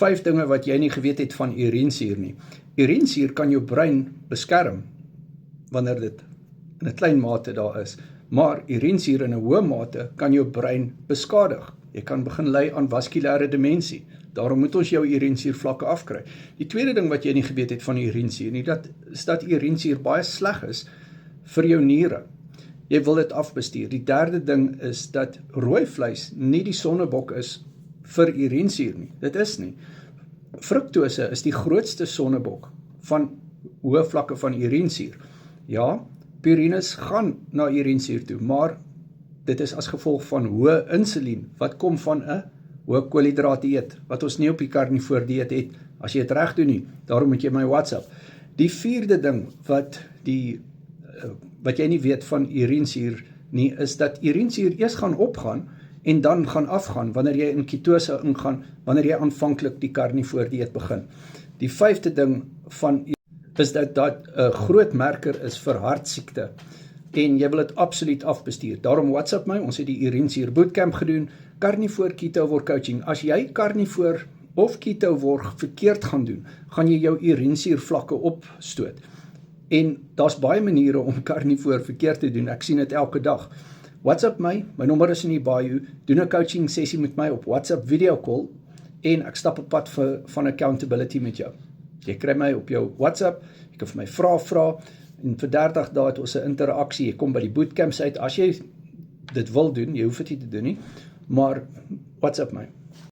5 dinge wat jy nie geweet het van urinesuur nie. Urinesuur kan jou brein beskerm, wanneer dit in 'n klein mate daar is. Maar urinesuur in 'n hoë mate kan jou brein beskadig. Jy kan begin ly aan vaskulêre demensie. Daarom moet ons jou urinesuurvlakke afkry. Die tweede ding wat jy nie geweet het van urinesuur nie, is dat urinesuur baie sleg is vir jou niere. Jy wil dit afbestuur. Die derde ding is dat rooi vleis nie die sonnebok is vir urinesuur nie. Dit is nie. Fruktose is die grootste sonnebok van hoë vlakke van urinesuur. Ja, purines gaan na urinesuur toe, maar dit is as gevolg van hoë insulien, wat kom van 'n hoë koolhidraat dieet, wat ons nie op die karnivoor dieet het, as jy dit reg doen nie. Daarom moet jy my WhatsApp. Die vierde ding wat jy nie weet van urinesuur nie, is dat urinesuur eers gaan opgaan en dan gaan afgaan, wanneer jy in ketose ingaan, wanneer jy aanvanklik die karnivoor dieet begin. Die vyfde ding is dat 'n groot merker is vir hartsiekte, en jy wil dit absoluut afbestuur. Daarom WhatsApp my, ons het die urinesuur bootcamp gedoen, karnivoor ketovore coaching. As jy karnivoor of ketovore verkeerd gaan doen, gaan jy jou urinesuurvlakke opstoot. En daar's baie maniere om karnivoor verkeerd te doen, ek sien dit elke dag. WhatsApp my nommer is in die bio, doen 'n coaching sessie met my op WhatsApp video call, en ek stap op pad van accountability met jou. Jy kry my op jou WhatsApp, jy kan vir my vra, en vir 30 dae het ons 'n interaksie, jy kom by die bootcamps uit, as jy dit wil doen, jy hoef dit nie te doen nie, maar WhatsApp my.